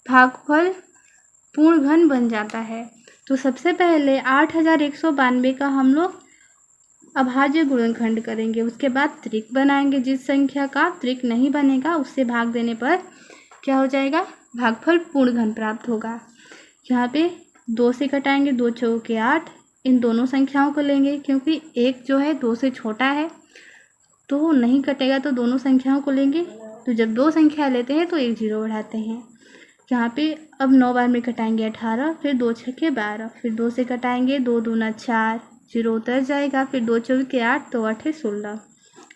भागफल पूर्णघन बन जाता है। तो सबसे पहले 8,192 का हम लोग अभाज्य गुणनखंड करेंगे, उसके बाद त्रिक बनाएंगे। जिस संख्या का त्रिक नहीं बनेगा उससे भाग देने पर क्या हो जाएगा, भागफल पूर्ण घन प्राप्त होगा। यहाँ पे 2 से घटाएंगे, 2 चौके 8, इन दोनों संख्याओं को लेंगे क्योंकि एक जो है 2 से छोटा है तो नहीं कटेगा, तो दोनों संख्याओं को लेंगे। तो जब 2 संख्या लेते हैं तो एक 0 बढ़ाते हैं। यहाँ पे अब 9 बार में कटाएंगे 18, फिर 2 छक्के 12, फिर 2 से कटाएंगे, 2 दूना 4, 0 उतर जाएगा, फिर 2 चौके 8, 2 आठे 16,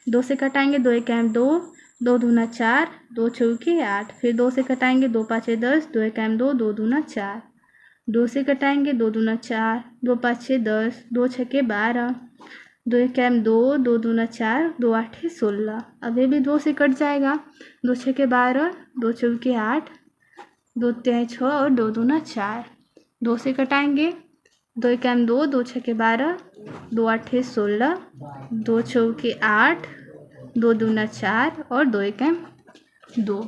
2 से कटाएंगे, 2 एकाम 2, 2 दूना 4, 2 चौके 8, फिर 2 से कटाएंगे, 2 पाँचे 10, 2 एकाम 2, 2 दूना 4, 2 से कटाएंगे, 2 दूना 4, 2 पाँचे 10, 2 छक्के 12, 2 एकाम 2, 2 दूना 4, 2 आठे 16, अब ये भी 2 से कट जाएगा, 2 छक्के 12, 2 चौके 8, 2 तिहाई 6 और 2 दूना 4, 2 से कटाएंगे, 2 एकाम 2, 2 छक्के 12, 2 आठे 16, 2 चौके 8, 2 दूना 4 और 2 एकाम 2।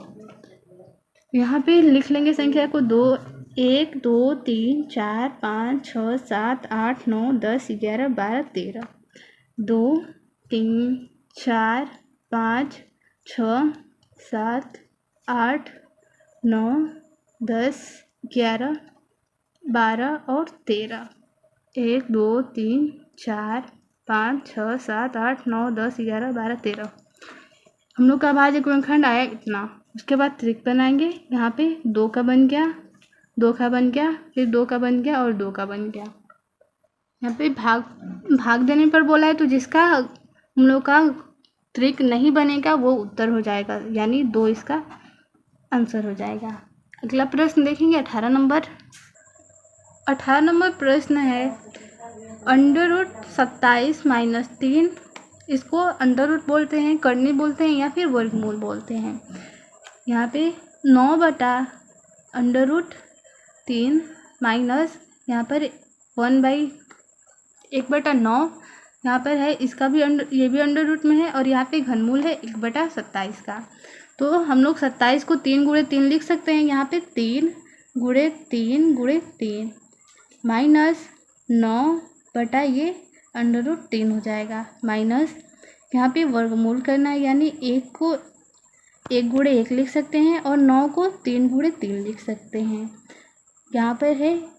यहाँ पे लिख लेंगे संख्या को 2, 1, 2, 3, 4, 5, 6, 7, 8, 9, 10, 11, 12, 13, 2, 3, 4, 5, 6, 7, 8, 9, 10, 11, 12 और 13, 1, 2, 3, 4, 5, 6, 7, 8, 9, 10, 11, 12, 13। हम लोग का अभाज्य गुणनखंड आया इतना। उसके बाद त्रिक बनाएंगे। यहाँ पे 2 का बन गया, 2 का बन गया, फिर 2 का बन गया और 2 का बन गया। यहाँ पे भाग देने पर बोला है तो जिसका हम लोग का त्रिक नहीं बनेगा वो उत्तर हो जाएगा, यानी 2 इसका आंसर हो जाएगा। अगला प्रश्न देखेंगे 18 नंबर। 18 नंबर प्रश्न है √27 - 3, इसको अंडर रूट बोलते हैं, करनी बोलते हैं या फिर वर्गमूल बोलते हैं। यहाँ पे 9/√3 माइनस यहाँ पर 1/9 यहाँ पर है, इसका भी ये भी अंडर रूट में है और यहाँ पे घनमूल है 1/27 का। तो हम लोग 27 को 3 × 3 लिख सकते हैं। यहाँ पे 3 × 3 × 3 माइनस 9 ये √3 हो जाएगा, माइनस यहाँ पे वर्गमूल करना है, यानी 1 को 1 × 1 लिख सकते हैं और 9 को 3 × 3 लिख सकते हैं। यहाँ पर है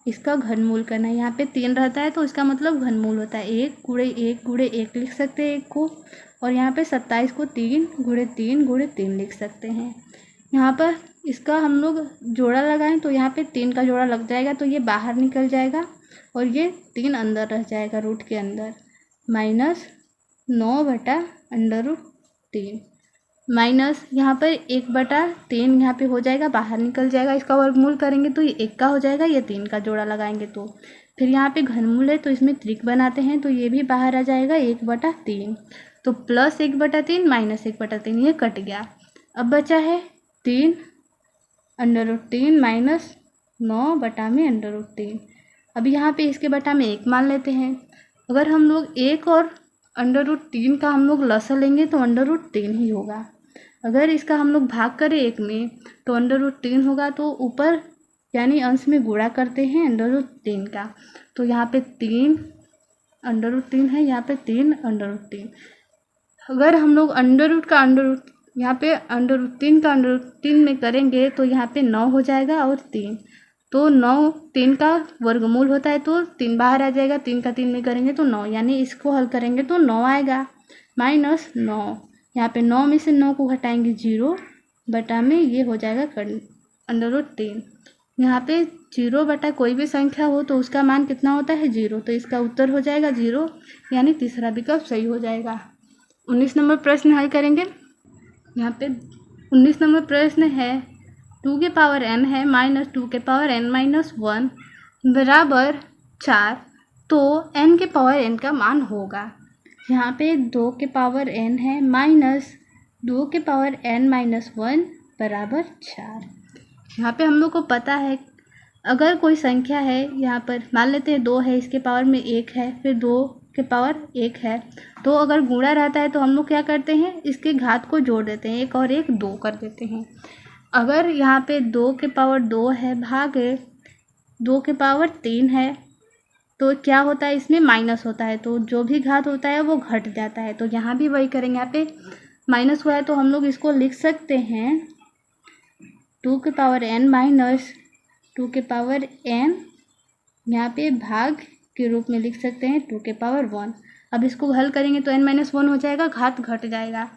इसका घनमूल करना है, यहाँ पे 3 रहता है तो इसका मतलब घनमूल होता है। 1 × 1 × 1 लिख सकते हैं 1 को, और यहाँ पे 27 को 3 × 3 × 3 लिख सकते हैं। यहाँ पर इसका हम लोग जोड़ा लगाएं तो यहाँ पे 3 का जोड़ा लग जाएगा तो ये बाहर निकल जाएगा और ये 3 अंदर रह जाएगा रूट के अंदर, माइनस 9/√3 माइनस यहाँ पर 1/3 यहाँ पे हो जाएगा, बाहर निकल जाएगा। इसका वर्गमूल करेंगे तो ये 1 का हो जाएगा, ये 3 का जोड़ा लगाएंगे तो फिर यहाँ पे घनमूल है तो इसमें त्रिक बनाते हैं तो ये भी बाहर आ जाएगा 1/3, तो प्लस 1/3 माइनस 1/3 ये कट गया। अब बचा है 3 √3 माइनस 9/√3। अब यहाँ पे इसके बटा में 1 मान लेते हैं। अगर हम लोग 1 और √3 का हम लोग लसा लेंगे तो √3 ही होगा। अगर इसका हम लोग भाग करें 1 में तो √3 होगा, तो ऊपर यानी अंश में गुणा करते हैं √3 का, तो यहाँ पे 3 √3 है, यहाँ पे 3 √3। अगर हम लोग यहाँ पे √3 का √3 में करेंगे तो यहाँ पे 9 हो जाएगा और 3, तो 9 3 का वर्गमूल होता है तो 3 बाहर आ जाएगा, 3 का 3 में करेंगे तो 9, यानी इसको हल करेंगे तो 9 आएगा, माइनस 9। यहाँ पे 9 में से 9 को घटाएंगे 0 बटा में ये हो जाएगा √3। यहाँ पे 0 बटा कोई भी संख्या हो तो उसका मान कितना होता है 0, तो इसका उत्तर हो जाएगा 0, यानी तीसरा विकल्प सही हो जाएगा। 19 नंबर प्रश्न हल करेंगे। यहाँ पे 19 नंबर प्रश्न है 2n है -2n-1 बराबर 4, तो n का मान होगा। यहाँ पे 2n है -2n-1 बराबर 4। यहाँ पे हम लोग को पता है अगर कोई संख्या है, यहाँ पर मान लेते हैं 2 है, इसके पावर में 1 है, फिर 2 के पावर 1 है, तो अगर गुणा रहता है तो हम लोग क्या करते हैं, इसके घात को जोड़ देते हैं, 1 और 1 2 कर देते हैं। अगर यहाँ पे 2 के पावर 2 है भागे 2 के पावर 3 है तो क्या होता है, इसमें माइनस होता है, तो जो भी घात होता है वो घट जाता है। तो यहाँ भी वही करेंगे, यहाँ पे माइनस हुआ है तो हम लोग इसको लिख सकते हैं 2n माइनस 2n, यहाँ पे भाग के रूप में लिख सकते हैं 2 अब इसको हल करेंगे तो n-1 हो जाएगा, घात घट जाएगा,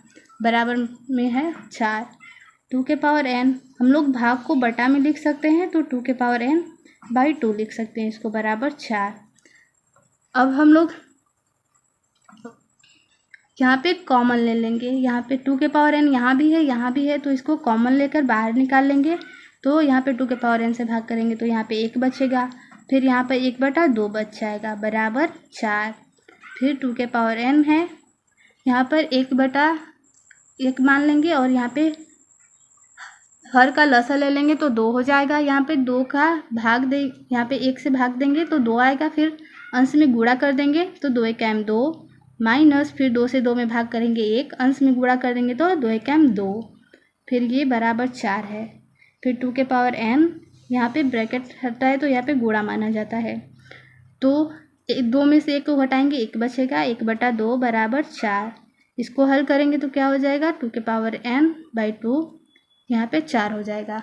बराबर में है 4। 2n हम लोग भाग को बटा में लिख सकते हैं, तो 2n/2 लिख सकते हैं, इसको बराबर 4। अब हम लोग यहाँ पे कॉमन ले लेंगे, यहाँ पे 2n यहाँ भी है, तो इसको कॉमन लेकर बाहर निकाल लेंगे। तो यहाँ पे 2n से भाग करेंगे तो यहाँ पे 1 बचेगा, फिर यहाँ पे 1/2 बच जाएगा, बराबर 4। फिर 2n है, यहाँ पर 1/1 मान लेंगे और यहाँ पे हर का लसा ले लेंगे तो 2 हो जाएगा। यहाँ पे 2 का भाग दे, यहाँ पे 1 से भाग देंगे तो 2 आएगा, फिर अंश में गुणा कर देंगे तो 2 माइनस, फिर 2 से 2 में भाग करेंगे 1, अंश में गुणा कर देंगे तो 2 फिर ये बराबर 4 है। फिर 2n यहाँ पे ब्रैकेट हटता है तो यहाँ पे गुणा माना जाता है, तो 2 में से 1 को घटाएंगे, 1 बचेगा, 1/2 बराबर 4। इसको हल करेंगे तो क्या हो जाएगा, 2n/2 यहाँ पे 4 हो जाएगा।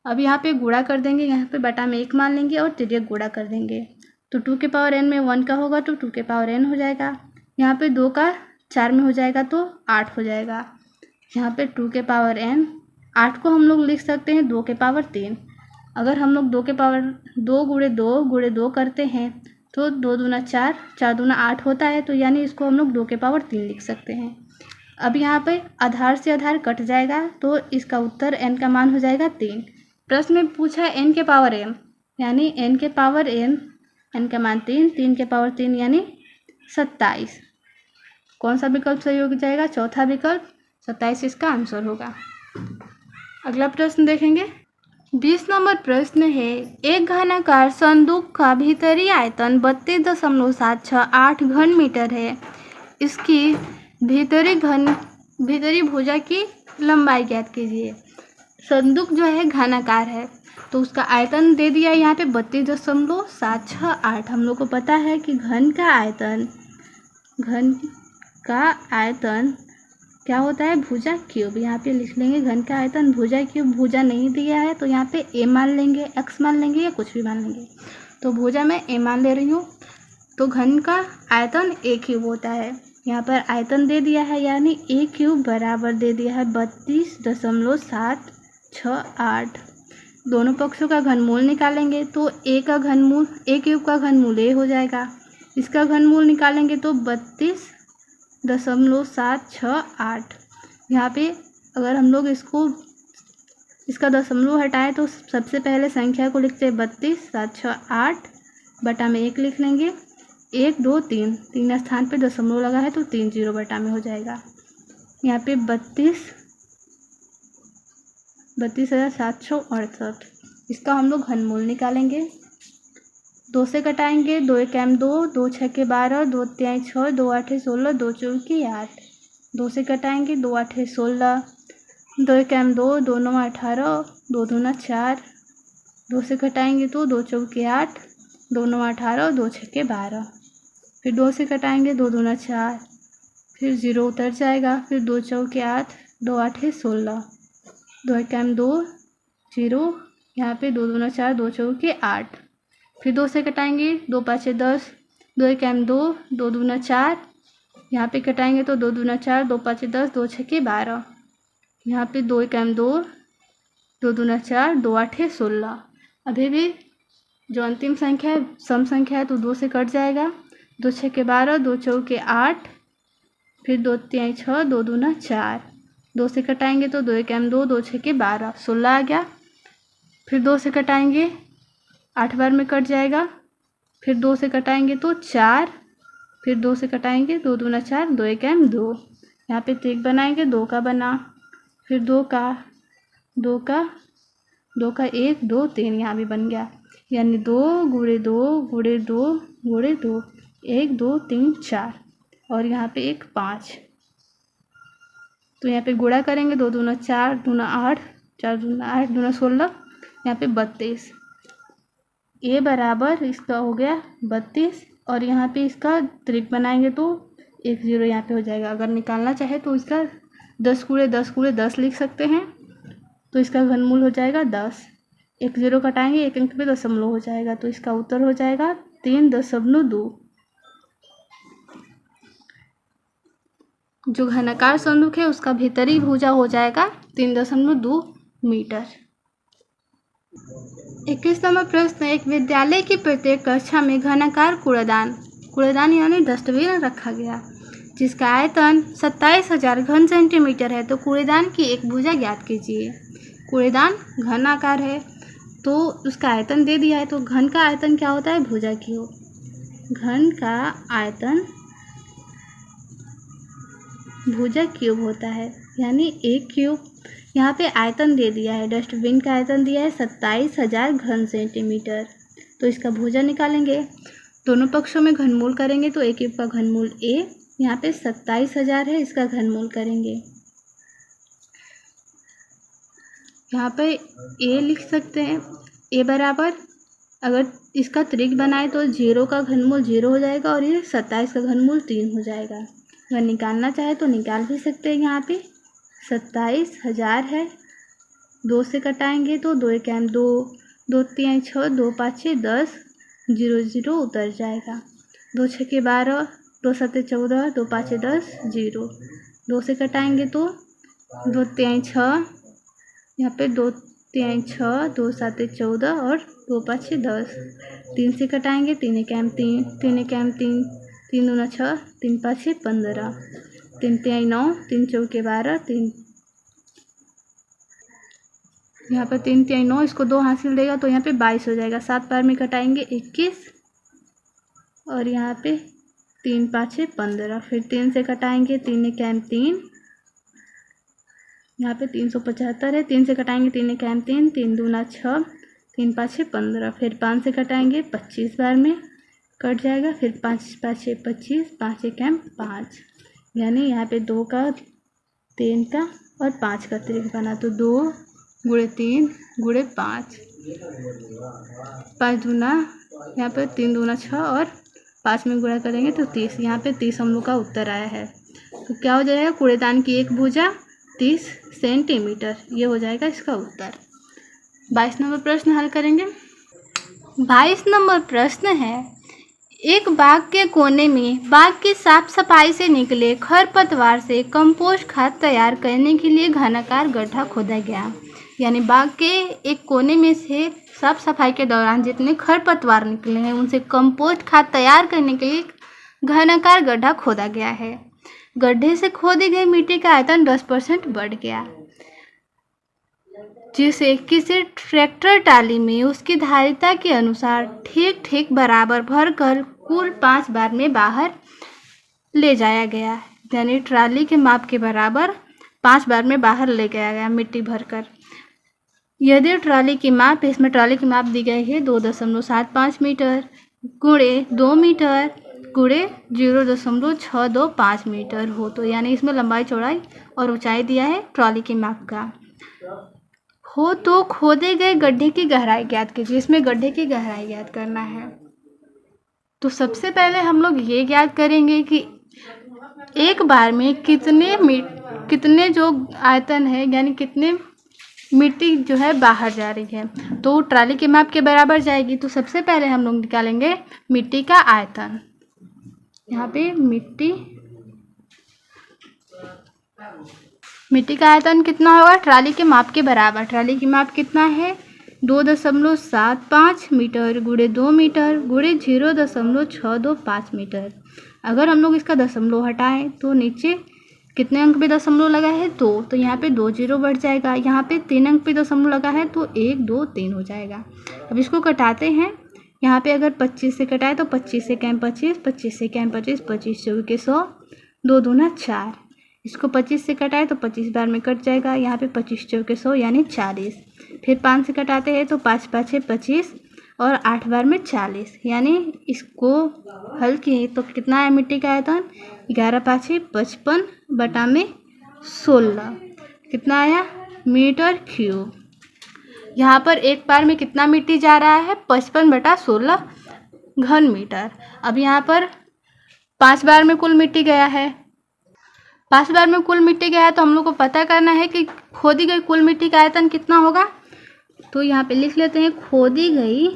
अब यहाँ पे गुणा कर देंगे, यहाँ पे बटा में 1 मान लेंगे और तिर्यक गुणा कर देंगे, तो 2n में 1 का होगा तो 2n हो जाएगा। यहाँ पे 2 का 4 में हो जाएगा तो 8 हो जाएगा। यहाँ पे 2n 8 को हम लोग लिख सकते हैं 2 अगर हम लोग 2 गुणे 2 करते हैं तो 2 दूना 4, 4 दूना 8 होता है, तो यानी इसको हम लोग 2 लिख सकते हैं। अब यहाँ पे आधार से आधार कट जाएगा तो इसका उत्तर n का मान हो जाएगा 3। प्रश्न में पूछा है n के पावर m, यानी n के पावर n का मान 3 के पावर 3 यानी 27। कौन सा विकल्प सही हो जाएगा, चौथा विकल्प 27 इसका आंसर होगा। अगला प्रश्न देखेंगे। 20 नंबर प्रश्न है, एक घनाकार संदूक का भीतरी आयतन 32.768 घन मीटर है। इसकी भीतरी भुजा की लंबाई ज्ञात कीजिए। संदूक जो है घनाकार है तो उसका आयतन दे दिया यहाँ पे 32.768। हम लोग को पता है कि घन का आयतन क्या होता है, भुजा क्यूब। यहाँ पे लिख लेंगे घन का आयतन भुजा क्यूब। भुजा नहीं दिया है तो यहाँ पे a मान लेंगे, x मान लेंगे या कुछ भी मान लेंगे, तो भुजा में a मान ले रही हूँ। तो घन का आयतन a क्यूब होता है, यहाँ पर आयतन दे दिया है यानी a क्यूब बराबर दे दिया है 32.768। दोनों पक्षों का घनमूल निकालेंगे तो a क्यूब का घनमूल a हो जाएगा, इसका घनमूल निकालेंगे तो 32.768। यहाँ पे अगर हम लोग इसका दशमलव हटाएं तो सबसे पहले संख्या को लिखते हैं 32.768 बटा में 1 लिख लेंगे, 1 2 3 3 स्थान पे दशमलव लगा है तो 3 0 बटा में हो जाएगा। यहाँ पे 32,768 इसका हम लोग घनमूल निकालेंगे। 2 से कटाएंगे, 2 1 2, 2 6 12, 2 3 6, 2 8 16, 2 4 8। 2 से कटाएंगे, 2 8 16, 2 1 2, 2 9 18, 2 2 4। 2 से कटाएंगे तो 2 4 8, 2 9 18, 2 6 12। फिर 2 से कटाएंगे, 2 2 4, फिर 0 उतर जाएगा, फिर 2 4 8, 2 8 16, 2 1 2 0, यहाँ पे 2 2 4, 2 4 8। फिर 2 से कटाएंगे, 2 5 10, 2 1 2, 2 2 4, यहाँ पे कटाएंगे तो 2 2 4, 2 5 10, 2 6 12। यहाँ पे 2 1 2, 2 2 4, 2 8 16। अभी भी जो अंतिम संख्या है सम संख्या है तो 2 से कट जाएगा, 2 6 12, 2 4 8, फिर 2 3 6, 2 2 4। 2 से कटाएंगे तो 2 1 2, 2 6 12, 16 आ गया। फिर 2 से कटाएंगे, 8 बार में कट जाएगा, फिर 2 से कटाएंगे तो 4, फिर 2 से कटाएंगे, 2 2 4, 2 1 2। यहाँ पे त्रिक बनाएंगे, 2 का बना, फिर 2 का 1 2 3 यहाँ भी बन गया, यानी 2 गुणे 2 गुणे 2 गुणे 2, 1 2 3 4 और यहाँ पे 1 5। तो यहाँ पे गुणा करेंगे, 2 दूना 4 दूना 8, 4 दूना 8 दूना 16, यहाँ पे 32। ए बराबर इसका हो गया 32 और यहाँ पे इसका त्रिक बनाएंगे तो 1 0 यहाँ पे हो जाएगा। अगर निकालना चाहे तो इसका 10 × 10 × 10 लिख सकते हैं, तो इसका घनमूल हो जाएगा 10। 1 0 घटाएंगे, 1 अंक पे दशमलव हो जाएगा, तो इसका उत्तर हो जाएगा 3.2। जो घनाकार संदूक है उसका भीतरी भुजा हो जाएगा 3.2 मीटर। 21 नंबर प्रश्न, एक विद्यालय की प्रत्येक कक्षा में घनाकार कूड़ादान यानी डस्टबिन रखा गया, जिसका आयतन 27,000 घन सेंटीमीटर है, तो कूड़ेदान की एक भुजा ज्ञात कीजिए। कूड़ेदान घन आकार है तो उसका आयतन दे दिया है, तो घन का आयतन क्या होता है, भुजा क्यूब। घन का आयतन भुजा क्यूब होता है, यानी 1 क्यूब। यहाँ पे आयतन दे दिया है, डस्टबिन का आयतन दिया है 27,000 घन सेंटीमीटर, तो इसका भुजा निकालेंगे। दोनों पक्षों में घनमूल करेंगे तो 1 क्यूब का घनमूल a, यहाँ पे 27,000 है, इसका घनमूल करेंगे। यहाँ पे a लिख सकते हैं, a बराबर अगर इसका त्रिक बनाए तो 0 का घनमूल 0 हो जाएगा और ये 27 का घनमूल 3 हो जाएगा। अगर निकालना चाहे तो निकाल भी सकते हैं। यहाँ पे 27,000 है, 2 से कटाएंगे तो 2 1 2, 2 3 6, 2 5 6 10, 0 0 उतर जाएगा। 2 6 12, 2 7 14, 2 5 10, 0। 2 से कटाएंगे तो 2 3 6, यहाँ पे 2 3 6, 2 7 14 और 2 5 10। 3 से कटाएंगे, 3 1 3, 3 1 3, 3 2 6, 3 5 15, 3 3 9, 3 4 12, 3 यहाँ पर 3 3 9, इसको 2 हासिल देगा तो यहाँ पे 22 हो जाएगा। 7 बार में कटाएंगे 21 और यहाँ पे 3 5 15, फिर 3 से कटाएंगे, 3 1 3, यहाँ पे 375 है। 3 से कटाएंगे, 3 1 3, 3 2 6, 3 5 15, फिर 5 से कटाएंगे, 25 बार में कट जाएगा, फिर 5 5 25, 5 1 5, यानी यहाँ पे 2 का 3 का और 5 का त्रिक बना, तो 2 × 3 × 5, 5 दूना, यहाँ पे 3 दूना 6 और 5 में गुणा करेंगे तो 30। यहाँ पे 30 हम लोग का उत्तर आया है, तो क्या हो जाएगा, कूड़ेदान की एक भुजा 30 सेंटीमीटर, ये हो जाएगा इसका उत्तर। 22 नंबर प्रश्न हल करेंगे। 22 नंबर प्रश्न है, एक बाग के कोने में बाग की साफ सफाई से निकले खरपतवार से कंपोस्ट खाद तैयार करने के लिए घनाकार गड्ढा खोदा गया। यानी बाग के एक कोने में से साफ सफाई के दौरान जितने खरपतवार निकले हैं उनसे कंपोस्ट खाद तैयार करने के लिए घनाकार गड्ढा खोदा गया है। गड्ढे से खोदी गई मिट्टी का आयतन 10% बढ़ गया, जिसे किसी ट्रैक्टर टाली में उसकी धारिता के अनुसार ठीक ठीक बराबर भरकर कुल 5 बार में बाहर ले जाया गया। यानी ट्राली के माप के बराबर 5 बार में बाहर ले गया गया मिट्टी भरकर। यदि ट्राली की माप, इसमें ट्राली की माप दी गई है 2.75 मीटर गुणे 2 मीटर गुणे 0.625 मीटर हो, तो यानी इसमें लंबाई चौड़ाई और ऊंचाई दिया है ट्राली की माप का हो, तो खोदे गए गड्ढे की गहराई ज्ञात कीजिए। इसमें गड्ढे की गहराई ज्ञात करना है, तो सबसे पहले हम लोग ये ज्ञात करेंगे कि एक बार में कितने जो आयतन है, यानी कितने मिट्टी जो है बाहर जा रही है, तो ट्राली के माप के बराबर जाएगी। तो सबसे पहले हम लोग निकालेंगे मिट्टी का आयतन। यहाँ पे मिट्टी का आयतन कितना होगा, ट्राली के माप के बराबर। ट्राली की माप कितना है, 2.75 मीटर गुणे 2 मीटर गुणे 0.625 मीटर। अगर हम लोग इसका दशमलव हटाएं तो नीचे कितने अंक पे दशमलव लगा है, 2, तो यहाँ पे 2 0 बढ़ जाएगा। यहाँ पे 3 अंक पे दशमलव लगा है तो 1 2 3 हो जाएगा। अब इसको कटाते हैं। यहाँ पे अगर 25 से कटाए तो 25 से कैम 25, 25 से कैम 25, 25 चौके 100, 2 दूना 4। इसको 25 से कटाए तो 25 बार में कट जाएगा। यहाँ पे 25 चौके 100 यानी 40। फिर 5 से कटाते हैं तो 5 5 25 और 8 बार में 40, यानी इसको हल किए तो कितना है मिट्टी का आयतन, 11 5 55 बटा में 16, कितना आया मीटर क्यूब। यहाँ पर एक बार में कितना मिट्टी जा रहा है? 55/16 घन मीटर। अब यहाँ पर 5 बार में कुल मिट्टी गया है। 5 बार में कुल मिट्टी गया है तो हम लोग को पता करना है कि खोदी गई कुल मिट्टी का आयतन कितना होगा। तो यहाँ पे लिख लेते हैं खोदी गई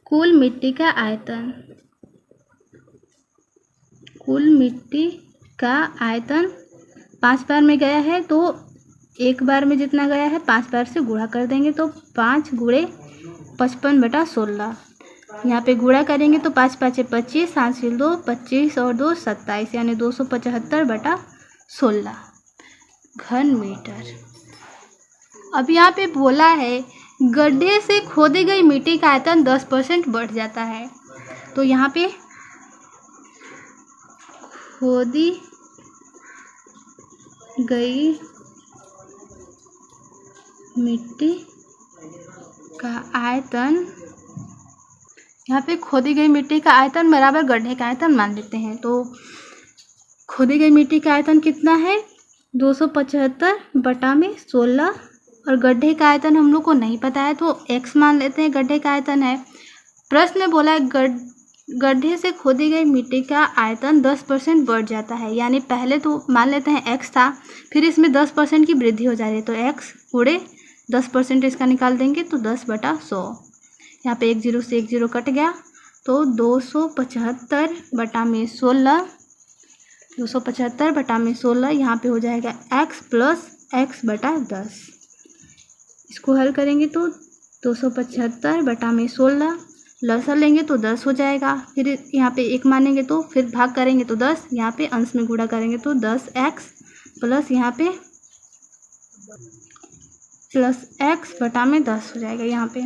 कुल मिट्टी का आयतन। कुल मिट्टी का आयतन 5 बार में गया है तो एक बार में जितना गया है 5 बार से गुणा कर देंगे तो 5 गुणे 55/16। यहाँ पे गुणा करेंगे तो 5 5 25, 7 से 2 25 और 2 27 यानी 275/16 घन मीटर। अब यहाँ पे बोला है गड्ढे से खोदी गई मिट्टी का आयतन 10% बढ़ जाता है। तो यहाँ पे खोदी गई मिट्टी का आयतन, यहाँ पे खोदी गई मिट्टी का आयतन बराबर गड्ढे का आयतन मान लेते हैं। तो खोदी गई मिट्टी का आयतन कितना है? 275/16 और गड्ढे का आयतन हम लोग को नहीं पता है तो x मान लेते हैं गड्ढे का आयतन है। प्रश्न में बोला है गड्ढे से खोदी गई मिट्टी का आयतन 10% बढ़ जाता है, यानी पहले तो मान लेते हैं x था, फिर इसमें 10% की वृद्धि हो जा रही है तो x गुणे 10% इसका निकाल देंगे तो 10/100। यहाँ पे 1 0 से 1 0 कट गया तो 275/16 यहाँ पे हो जाएगा x प्लस x/10। इसको हल करेंगे तो 275/16 लसर लेंगे तो 10 हो जाएगा। फिर यहाँ पे 1 मानेंगे तो फिर भाग करेंगे तो 10, यहाँ पे अंश में गुणा करेंगे तो 10x प्लस यहाँ पे प्लस x/10 हो जाएगा। यहाँ पे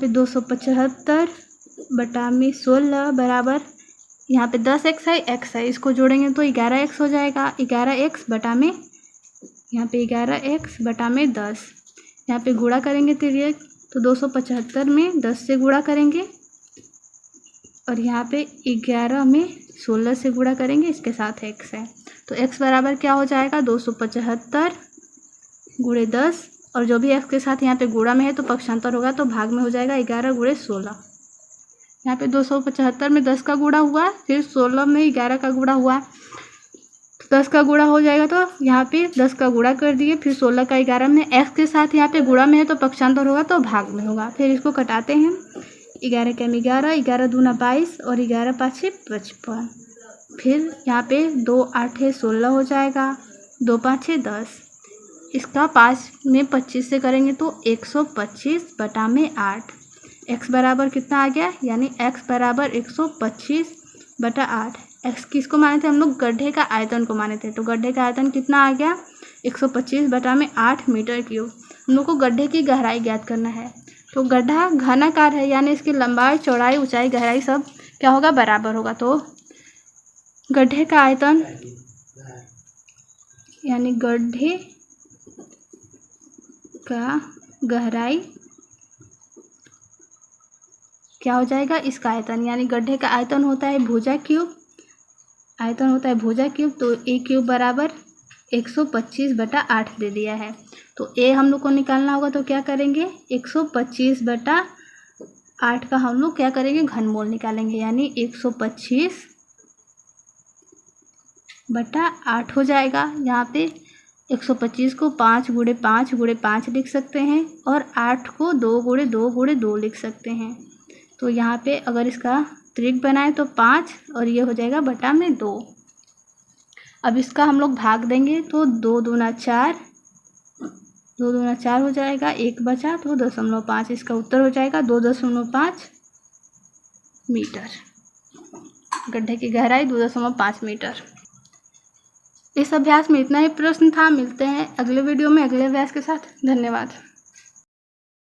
275/16 बराबर यहाँ पे 10x है, x है, इसको जोड़ेंगे तो 11x हो जाएगा। 11x/में यहाँ पे 11x/10 यहाँ पे गुणा करेंगे तो 275 में 10 से गुणा करेंगे और यहाँ पे 11 में 16 से गुणा करेंगे, इसके साथ x है तो x बराबर क्या हो जाएगा? 275 गुणे 10 और जो भी x के साथ यहाँ पे गुणा में है तो पक्षांतर होगा तो भाग में हो जाएगा 11 गुणे 16। यहाँ पे 275 में 10 का गुणा हुआ, फिर 16 में 11 का गुणा हुआ, 10 का गुणा हो जाएगा तो यहाँ पे 10 का गुणा कर दिए, फिर 16 का 11 में x के साथ यहाँ पे गुणा में है तो पक्षांतर होगा तो भाग में होगा। फिर इसको कटाते हैं, 11 कम 11, 11 दूना 22 और 11 पाँचे 55। फिर यहाँ पे 2 8 16 हो जाएगा, 2 5 10। इसका 5 में 25 से करेंगे तो 125/8। x बराबर कितना आ गया? यानी x बराबर 125/8। x किसको माने थे हम लोग? गड्ढे का आयतन को माने थे। तो गड्ढे का आयतन कितना आ गया? 125/8 मीटर क्यूब। हम लोग को गड्ढे की गहराई ज्ञात करना है। तो गड्ढा घनाकार है यानी इसकी लंबाई चौड़ाई ऊंचाई गहराई सब क्या होगा? बराबर होगा। तो गड्ढे का आयतन यानी गड्ढे का गहराई क्या हो जाएगा? इसका आयतन, यानी गड्ढे का आयतन होता है भुजा क्यूब, आयतन होता है भुजा क्यूब। तो a क्यूब बराबर 125/8 दे दिया है। तो a हम लोग को निकालना होगा तो क्या करेंगे? 125/8 का हम लोग क्या करेंगे? घनमूल निकालेंगे, यानी 125/8 हो जाएगा। यहाँ पे 125 को 5 गुणे 5 गुणे 5 लिख सकते हैं और 8 को 2 गुणे 2 गुणे 2 लिख सकते हैं। तो यहाँ पे अगर इसका त्रिक बनाए तो 5 और ये हो जाएगा बटा में 2। अब इसका हम लोग भाग देंगे तो 2 दूना 4, 2 दूना 4 हो जाएगा, 1 बचा तो 2.5। इसका उत्तर हो जाएगा 2.5 मीटर। गड्ढे की गहराई 2.5 मीटर। इस अभ्यास में इतना ही प्रश्न था। मिलते हैं अगले वीडियो में अगले अभ्यास के साथ। धन्यवाद।